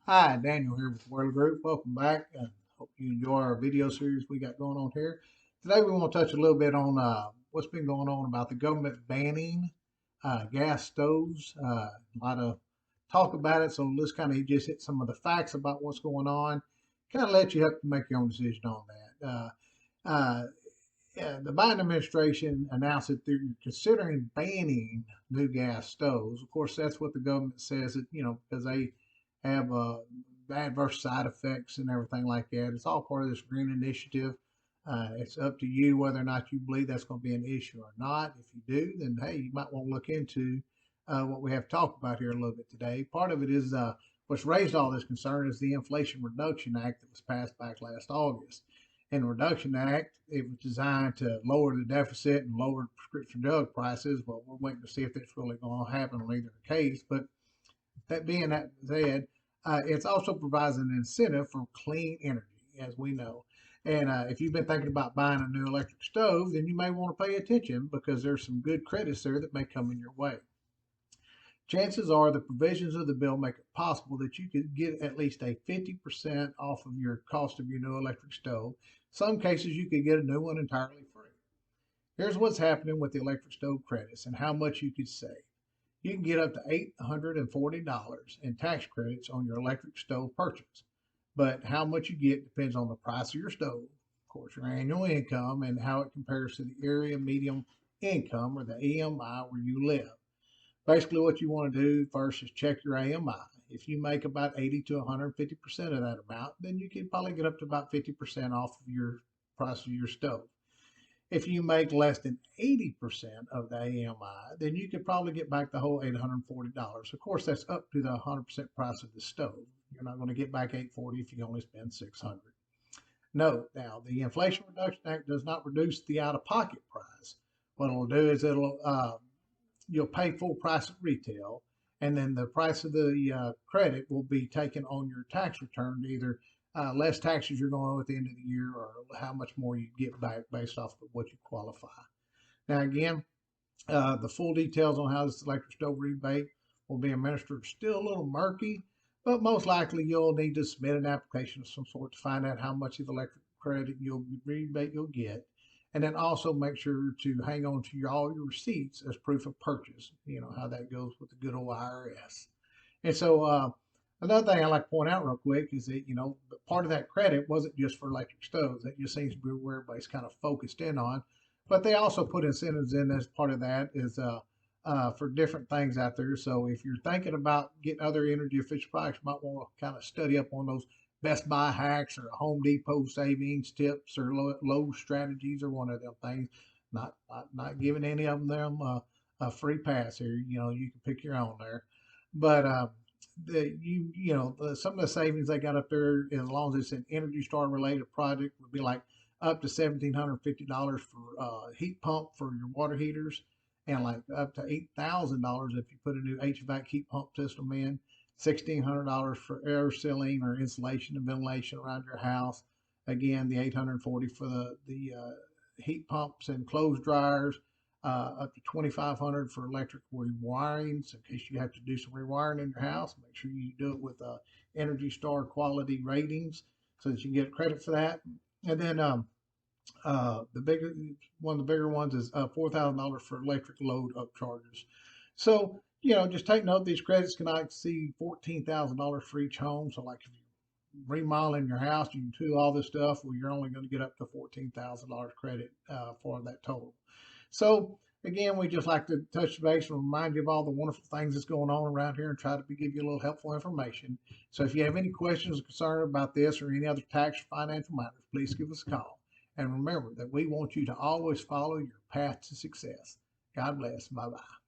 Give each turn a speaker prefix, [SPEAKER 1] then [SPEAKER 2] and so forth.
[SPEAKER 1] Hi, Daniel here with Wehrly Group. Welcome back. Hope you enjoy our video series we got going on here. Today we want to touch a little bit on what's been going on about the government banning gas stoves. A lot of talk about it, so let's kind of just hit some of the facts about what's going on. Kind of let you have to make your own decision on that. Uh, yeah, the Biden administration announced that they're considering banning new gas stoves. Of course, that's what the government says that, because they have adverse side effects and everything like that. It's all part of this green initiative. It's up to you whether or not you believe that's going to be an issue or not. If you do, then hey, you might want to look into what we have talked about here a little bit today. Part of it is what's raised all this concern is the Inflation Reduction Act that was passed back last August. In the Reduction Act, it was designed to lower the deficit and lower prescription drug prices, but we're waiting to see if it's really going to happen on either case. But that said, it also provides an incentive for clean energy, as we know. And if you've been thinking about buying a new electric stove, then you may want to pay attention because there's some good credits there that may come in your way. Chances are the provisions of the bill make it possible that you could get at least a 50% off of your cost of your new electric stove. Some cases you could get a new one entirely free. Here's what's happening with the electric stove credits and how much you could save. You can get up to $840 in tax credits on your electric stove purchase. But how much you get depends on the price of your stove, of course, your annual income, and how it compares to the area median income or the AMI where you live. Basically, what you want to do first is check your AMI. If you make about 80 to 150% of that amount, then you can probably get up to about 50% off of your price of your stove. If you make less than 80% of the AMI, then you could probably get back the whole $840. Of course, that's up to the 100% price of the stove. You're not going to get back 840 if you only spend 600. Note now, the Inflation Reduction Act does not reduce the out-of-pocket price. What it'll do is you'll pay full price at retail, and then the price of the credit will be taken on your tax return, either less taxes you're going to owe at the end of the year or how much more you get back based off of what you qualify. Now, again, the full details on how this electric stove rebate will be administered are still a little murky, but most likely you'll need to submit an application of some sort to find out how much of the electric credit rebate you'll get. And then also make sure to hang on to all your receipts as proof of purchase. You know how that goes with the good old IRS. And so another thing I like to point out real quick is that, part of that credit wasn't just for electric stoves. That just seems to be where everybody's kind of focused in on. But they also put incentives in as part of that is for different things out there. So if you're thinking about getting other energy efficient products, you might want to kind of study up on those Best Buy hacks or Home Depot savings tips or low strategies or one of them things. Not giving any of them a free pass here. You can pick your own there. But some of the savings they got up there, as long as it's an Energy Star related project, would be like up to $1,750 for heat pump for your water heaters, and like up to $8,000 if you put a new HVAC heat pump system in. $1,600 for air sealing or insulation and ventilation around your house. Again, the $840 for the heat pumps and clothes dryers. Up to $2,500 for electric rewiring. So in case you have to do some rewiring in your house, make sure you do it with Energy Star quality ratings so that you can get credit for that. And then one of the bigger ones is $4,000 for electric load upcharges. So just take note these credits cannot exceed $14,000 for each home. So like if you remodeling your house, you do all this stuff, well, you're only going to get up to $14,000 credit for that total. So again, we just like to touch base and remind you of all the wonderful things that's going on around here and try to give you a little helpful information. So if you have any questions or concern about this or any other tax or financial matters, please give us a call. And remember that we want you to always follow your path to success. God bless. Bye-bye.